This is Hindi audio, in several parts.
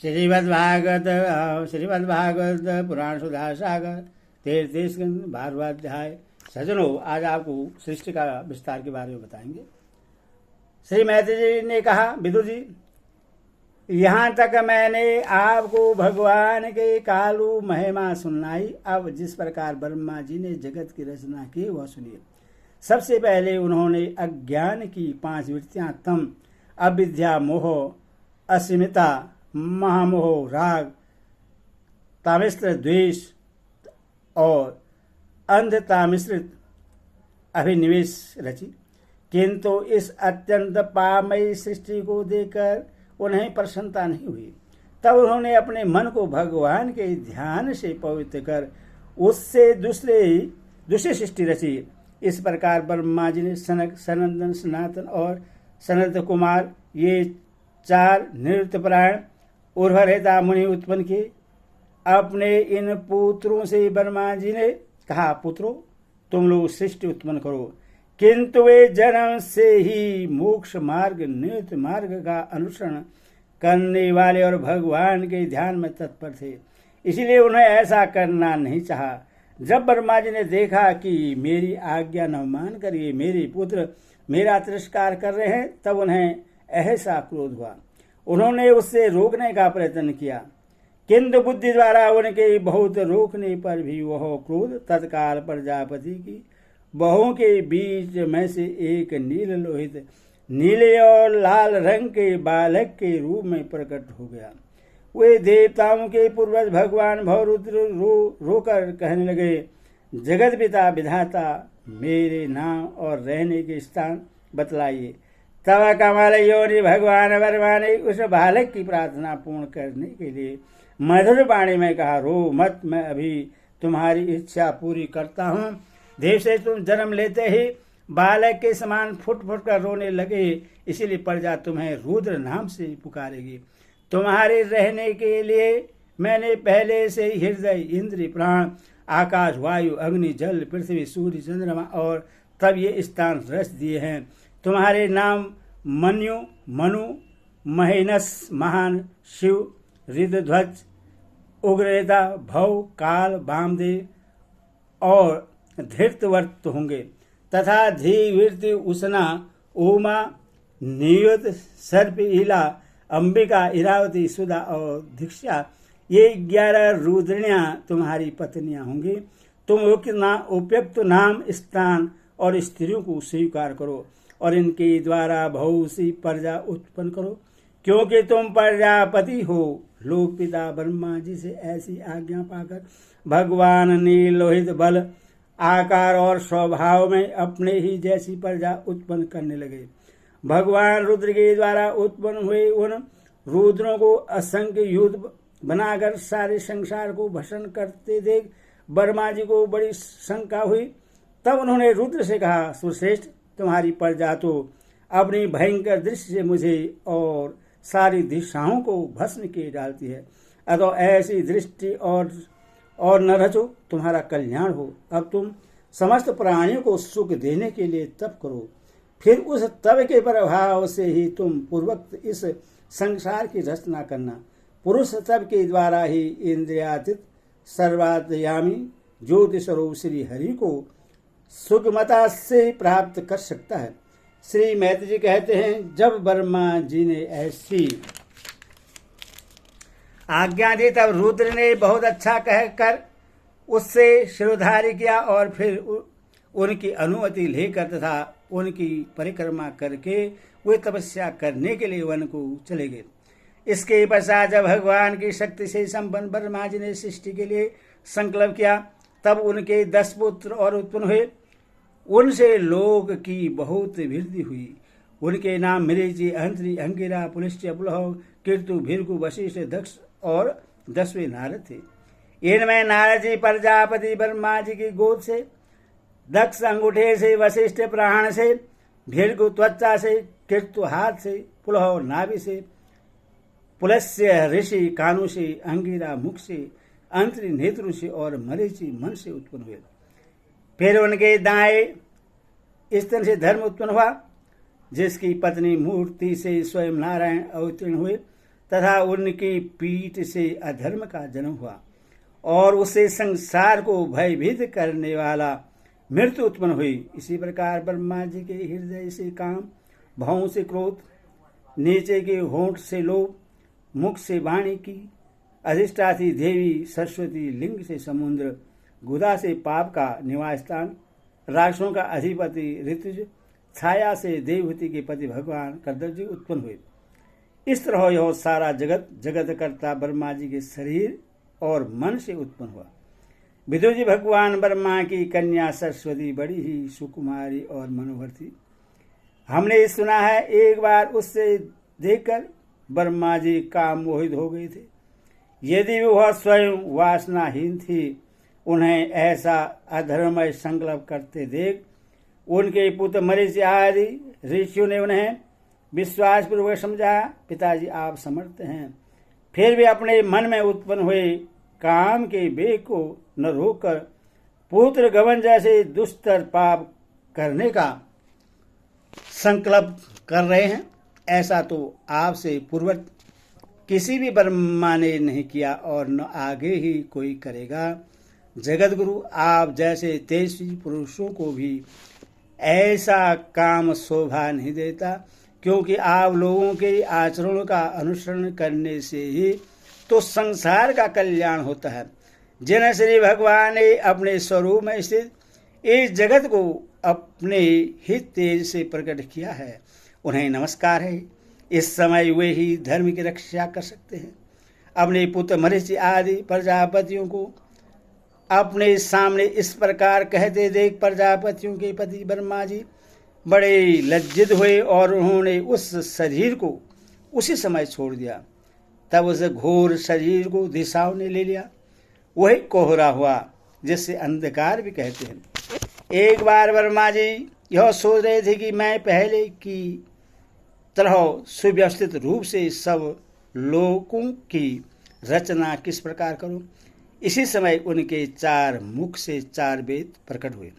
श्रीमद्भागवत पुराण सुधा सागर 33 स्कंद 12वां अध्याय। सज्जनों, आज आपको सृष्टि का विस्तार के बारे में बताएंगे। श्री मैत्री जी ने कहा, विदुर जी, यहाँ तक मैंने आपको भगवान के कालू महिमा सुनाई। अब जिस प्रकार ब्रह्मा जी ने जगत की रचना की वह सुनिए। सबसे पहले उन्होंने अज्ञान की 5 वृत्तियां तम, अविद्या, मोह, अस्मिता, महामोह, राग, तामिश्र द्वेष और अंधतामिश्रित अभिनिवेश रची। किंतु इस अत्यंत पापमयी सृष्टि को देखकर उन्हें प्रसन्नता नहीं हुई। तब उन्होंने अपने मन को भगवान के ध्यान से पवित्र कर उससे दूसरी सृष्टि रची। इस प्रकार ब्रह्मा जी ने सनक, सनंदन, सनातन और सनत कुमार ये 4 निवृत्तपरायण उर्वरता मुनि उत्पन्न किए। अपने इन पुत्रों से ब्रह्मा जी ने कहा, पुत्रों, तुम लोग सृष्टि उत्पन्न करो। किंतु वे जन्म से ही मोक्ष मार्ग, निवृत्त मार्ग का अनुसरण करने वाले और भगवान के ध्यान में तत्पर थे, इसलिए उन्हें ऐसा करना नहीं चाहा। जब ब्रह्मा जी ने देखा कि मेरी आज्ञा न मान कर ये मेरे पुत्र मेरा तिरस्कार कर रहे हैं, तब उन्हें ऐसा क्रोध हुआ। उन्होंने उससे रोकने का प्रयत्न किया, किंतु बुद्धि द्वारा उनके बहुत रोकने पर भी वह क्रोध तत्काल प्रजापति की बहुओं के बीच में से एक नील लोहित, नीले और लाल रंग के बालक के रूप में प्रकट हो गया। वे देवताओं के पूर्वज भगवान भवरुद्र रोकर कहने लगे, जगत पिता विधाता, मेरे नाम और रहने के स्थान बतलाइए। तब कमल योनि भगवान वर्मा ने उस बालक की प्रार्थना पूर्ण करने के लिए मधुर वाणी में कहा, रो मत, मैं अभी तुम्हारी इच्छा पूरी करता हूँ। देव से तुम जन्म लेते ही बालक के समान फुट फुट कर रोने लगे, इसीलिए प्रजा तुम्हें रुद्र नाम से पुकारेगी। तुम्हारे रहने के लिए मैंने पहले से हृदय, इंद्रिय, प्राण, आकाश, वायु, अग्नि, जल, पृथ्वी, सूर्य, चंद्रमा और तब ये स्थान रच दिए हैं। तुम्हारे नाम मन्यु, मनु, महेनस, महान, शिव, हृदध्वज, उग्रता, भव, काल, वामदेव और धृतवर्त होंगे तथा धीवृत्ति, उष्णा, उमा, नियुत, सर्प, इला, अंबिका, इरावती, सुधा और दीक्षा, ये 11 रुद्रनियां तुम्हारी पत्नियां होंगी। तुम उपयुक्त नाम, स्थान और स्त्रियों को स्वीकार करो और इनके द्वारा बहुत सी प्रजा उत्पन्न करो, क्योंकि तुम प्रजापति हो। लोक पिता ब्रह्मा जी से ऐसी आज्ञा पाकर भगवान ने लोहित बल, आकार और स्वभाव में अपने ही जैसी प्रजा उत्पन्न करने लगे। भगवान रुद्र के द्वारा उत्पन्न हुए उन रुद्रों को असंख्य युद्ध बनाकर सारे संसार को भस्म करते देख ब्रह्मा जी को बड़ी शंका हुई। तब उन्होंने रुद्र से कहा, सुश्रेष्ठ, तुम्हारी प्रजा तो अपनी भयंकर दृष्टि से मुझे और सारी दिशाओं को भस्म किए डालती है। अतः ऐसी दृष्टि और न रचो, तुम्हारा कल्याण हो। अब तुम समस्त प्राणियों को सुख देने के लिए तप करो, फिर उस तप के प्रभाव से ही तुम पूर्वक इस संसार की रचना करना। पुरुष तप के द्वारा ही इंद्रियातीत सर्वांतर्यामी ज्योति स्वरूप श्री हरि को सुगमता से प्राप्त कर सकता है। श्री मैत्री जी कहते हैं, जब ब्रह्मा जी ने ऐसी आज्ञा दी तब रुद्र ने बहुत अच्छा कहकर उससे शिरोधार्य किया और फिर उनकी अनुमति लेकर तथा उनकी परिक्रमा करके वे तपस्या करने के लिए वन को चले गए। इसके पश्चात जब भगवान की शक्ति से संपन्न ब्रह्मा जी ने सृष्टि के लिए संकल्प किया, तब उनके 10 पुत्र और उत्पन्न हुए। उनसे लोक की बहुत वृद्धि हुई। उनके नाम मरीचि, अंतरी, अंगिरा, पुलिष्ट, पुलह, कीर्तु, भीरकु, वशिष्ठ, दक्ष और 10वें नारद थे। इनमें नारद जी प्रजापति ब्रह्मा जी की गोद से, दक्ष अंगूठे से, वशिष्ठ प्राण से, भीरकु त्वचा से, कीर्तु हाथ से, पुलह नाभि से, पुलस्त्य ऋषि कानु से, अंगिरा मुख से, अंतरी नेत्रु से और मरीचि मन से उत्पन्न हुए। फिर उनके दाएं स्तन से धर्म उत्पन्न हुआ, जिसकी पत्नी मूर्ति से स्वयं नारायण अवतीर्ण हुए। तथा उनकी पीठ से अधर्म का जन्म हुआ और उससे संसार को भयभीत करने वाला मृत्यु उत्पन्न हुई। इसी प्रकार ब्रह्मा जी के हृदय से काम, भावों से क्रोध, नीचे के होंठ से लोभ, मुख से वाणी की अधिष्ठात्री देवी सरस्वती, लिंग से समुद्र, गुदा से पाप का निवास स्थान, राक्षसों का अधिपति ऋतुज, छाया से देवहूति के पति भगवान कर्दमजी उत्पन्न हुए। इस तरह यह सारा जगत जगत करता ब्रह्मा जी के शरीर और मन से उत्पन्न हुआ। विदुर जी भगवान ब्रह्मा की कन्या सरस्वती बड़ी ही सुकुमारी और मनोहर थी। हमने सुना है एक बार उससे देखकर ब्रह्मा जी काम मोहित हो गए थे। यदि वह स्वयं वासनाहीन थी, उन्हें ऐसा अधर्ममय संकल्प करते देख उनके पुत्र मरीचि आदि ऋषियों ने उन्हें विश्वास पूर्वक समझाया, पिताजी आप समर्थ हैं, फिर भी अपने मन में उत्पन्न हुए काम के वेग को न रोककर पुत्र गमन जैसे दुष्तर पाप करने का संकल्प कर रहे हैं। ऐसा तो आपसे पूर्व किसी भी ब्रह्मा ने नहीं किया और न आगे ही कोई करेगा। जगत गुरु, आप जैसे तेजस्वी पुरुषों को भी ऐसा काम शोभा नहीं देता, क्योंकि आप लोगों के आचरणों का अनुसरण करने से ही तो संसार का कल्याण होता है। जिन्हें श्री भगवान ने अपने स्वरूप में स्थित इस जगत को अपने ही तेज से प्रकट किया है, उन्हें नमस्कार है। इस समय वे ही धर्म की रक्षा कर सकते हैं। अपने पुत्र मरीचि आदि प्रजापतियों को अपने सामने इस प्रकार कहते देख प्रजापतियों के पति ब्रह्मा जी बड़े लज्जित हुए और उन्होंने उस शरीर को उसी समय छोड़ दिया। तब उस घोर शरीर को दिशाओं ने ले लिया। वही कोहरा हुआ जिससे अंधकार भी कहते हैं। एक बार ब्रह्मा जी यह सोच रहे थे कि मैं पहले की तरह सुव्यवस्थित रूप से सब लोकों की रचना किस प्रकार करूं। इसी समय उनके चार मुख से चार वेद प्रकट हुए।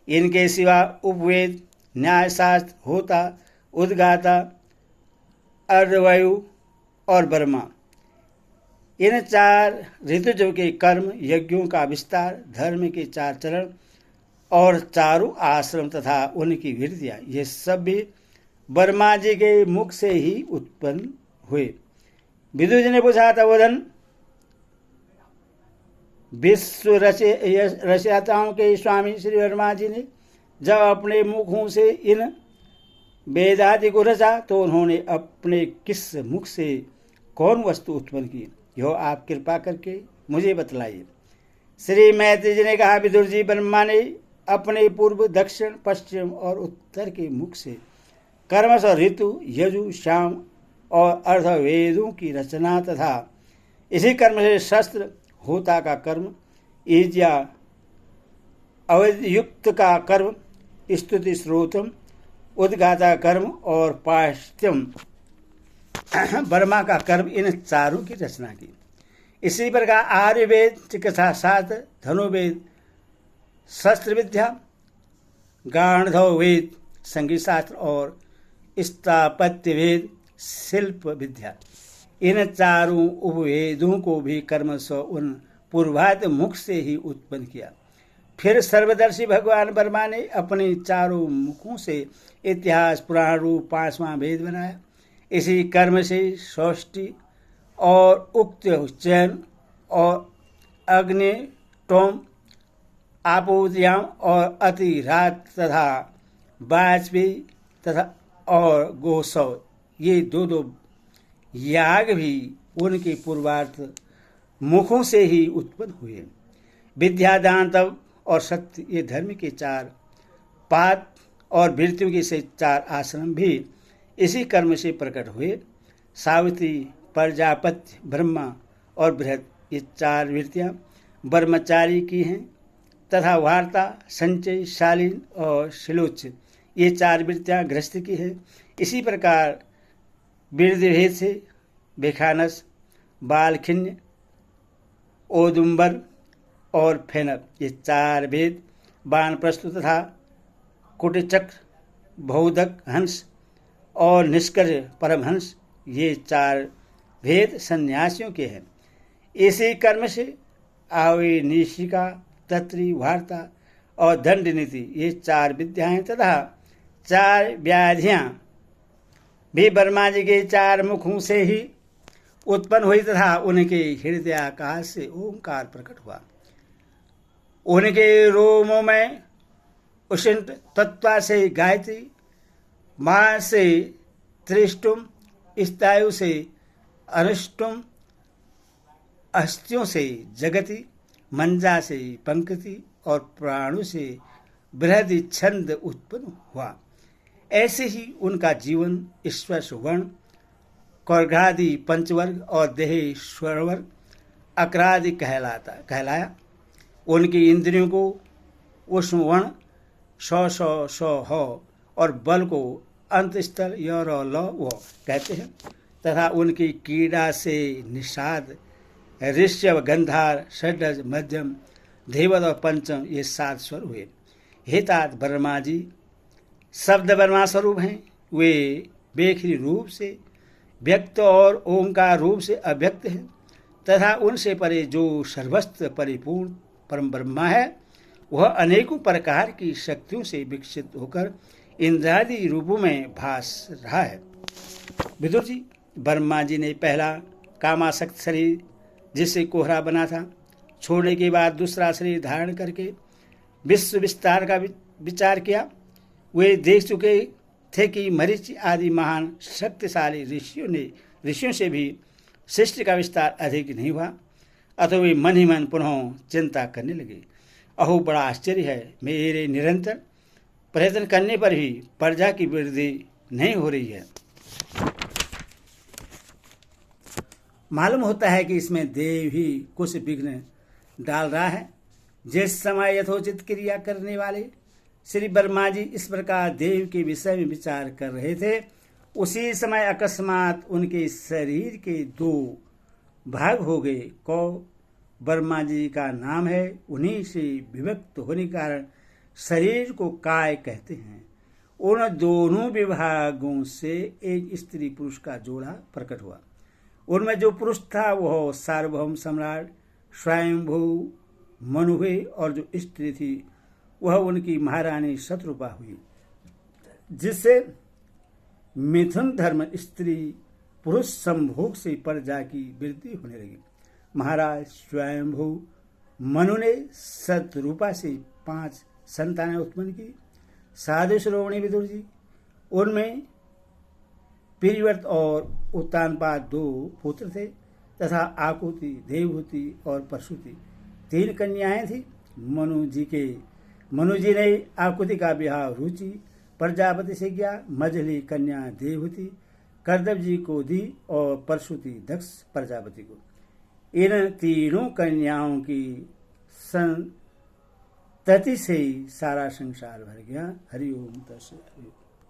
इनके सिवा उपवेद, न्यायशास्त्र, होता, उद्गाता, अर्धवायु और ब्रह्मा, इन चार ऋतुजों के कर्म, यज्ञों का विस्तार, धर्म के चार चरण और चारों आश्रम तथा उनकी वृत्तियां, ये सब भी ब्रह्मा जी के मुख से ही उत्पन्न हुए। विदुर जी ने पूछा, तबोधन, विश्व रचयिताओं के स्वामी श्री ब्रह्मा जी ने जब अपने मुखों से इन वेदादि को रचा, तो उन्होंने अपने किस मुख से कौन वस्तु उत्पन्न की, यह आप कृपा करके मुझे बतलाइए। श्री मैत्री जी ने कहा, विदुर जी, ब्रह्मा ने अपने पूर्व, दक्षिण, पश्चिम और उत्तर के मुख से कर्मश और ऋतु, यजु, श्याम और अर्धवेदों की रचना तथा इसी कर्म से शस्त्र, होता का कर्म, ईज्या अवयुक्त का कर्म, स्तुति श्रोतम, उद्गाता कर्म और पाष्ट्यम ब्रह्मा का कर्म, इन चारों की रचना की। इसी प्रकार आयुर्वेद, चिकित्सा शास्त्र, धनुर्वेद, शस्त्र विद्या, गांधर्व वेद, संगीत शास्त्र और स्थापत्य वेद, शिल्प विद्या, इन चारों उपवेदों को भी कर्मश उन पूर्वात मुख से ही उत्पन्न किया। फिर सर्वदर्शी भगवान ब्रह्मा ने अपने चारों मुखों से इतिहास, पुराण रूप 5वां वेद बनाया। इसी कर्म से षष्ठी और उक्त चयन और अग्नि, टोम, आपोद्याम और अतिरात तथा वाजपेयी तथा और गोसव, ये दो याग भी उनके पूर्वार्थ मुखों से ही उत्पन्न हुए। विद्या, दान, तप और सत्य, ये धर्म के चार पात और वृत्तियों के से चार आश्रम भी इसी कर्म से प्रकट हुए। सावित्री, प्रजापत्य, ब्रह्मा और बृहद, ये चार वृत्तियां ब्रह्मचारी की हैं तथा वार्ता, संचय, शालीन और शिलोच, ये चार वृत्तियां गृहस्थ की हैं। इसी प्रकार वृद्धि से भिखानस, बालखिन्य, ओदुम्बर और फेनक, ये चार वेद वानप्रस्थ तथा कुटचक्र, बहुधक हंस और निष्कर्ष परमहंस, ये चार भेद सन्यासियों के हैं। इसी कर्म से आवे निशिका, तत्री, वार्ता और दंड नीति, ये 4 विद्याएं तथा 4 व्याधियां भी ब्रह्मा जी के 4 मुखों से ही उत्पन्न हुई तथा उनके हृदयाकाश से ओंकार प्रकट हुआ। उनके रोमों में उष्ण तत्वा से गायत्री, मां से त्रिष्टुम, स्तयु से अनुष्टुम, अस्थियों से जगति, मंजा से पंक्ति और प्राणु से बृहदि छंद उत्पन्न हुआ। ऐसे ही उनका जीवन ईश्वर वर्ण, कौर्घादि पंचवर्ग और देहेश्वर वर्ग अक्रादि कहलाया। उनकी इंद्रियों को उष्ण वर्ण, सौ हो और बल को अंत स्थल वो कहते हैं तथा उनकी कीड़ा से निषाद, ऋष्यव, गंधार, षड्ज, मध्यम, धीवत और पंचम, ये 7 स्वर हुए। हितात ब्रह्मा जी शब्द ब्रह्मा स्वरूप हैं। वे बेखरी रूप से व्यक्त और ओंकार रूप से अव्यक्त हैं तथा उनसे परे जो सर्वस्त्र परिपूर्ण परम ब्रह्मा है वह अनेकों प्रकार की शक्तियों से विकसित होकर इंद्रादि रूपों में भास रहा है। विदुर जी, ब्रह्मा जी ने पहला कामासक्त शरीर जिससे कोहरा बना था छोड़ने के बाद दूसरा शरीर धारण करके विश्व विस्तार का विचार किया। वे देख चुके थे कि मरीचि आदि महान शक्तिशाली ऋषियों से भी सृष्टि का विस्तार अधिक नहीं हुआ। अतः वे मन ही मन पुनः चिंता करने लगे। अहो, बड़ा आश्चर्य है, मेरे निरंतर प्रयत्न करने पर भी प्रजा की वृद्धि नहीं हो रही है। मालूम होता है कि इसमें देव ही कुछ विघ्न डाल रहा है। जिस समय यथोचित क्रिया करने वाले श्री ब्रह्मा जी इस प्रकार देव के विषय में विचार कर रहे थे, उसी समय अकस्मात उनके शरीर के 2 भाग हो गए। कौ ब्रह्मा जी का नाम है, उन्हीं से विभक्त होने के कारण शरीर को काय कहते हैं। उन दोनों विभागों से एक स्त्री पुरुष का जोड़ा प्रकट हुआ। उनमें जो पुरुष था वह सार्वभौम सम्राट स्वयंभू मनु हुए और जो स्त्री थी वह उनकी महारानी शत्रुपा हुई, जिससे मिथुन धर्म स्त्री पुरुष संभोग से प्रजा की वृद्धि होने लगी। महाराज स्वयंभू मनु ने शत्रुपा से 5 संतानें उत्पन्न की। साधु श्रोवणी विदुर जी, उनमें पीरिवर्त और उत्तानपाद 2 पुत्र थे तथा आकुति, देवहूति और परशुति 3 कन्याएं थी। मनु जी ने आकुति का विवाह रुचि प्रजापति से किया। मझली कन्या देवहूति कर्दव जी को दी और परशुति दक्ष प्रजापति को। इन तीनों कन्याओं की संतति से ही सारा संसार भर गया। हरि ओम तत्सत।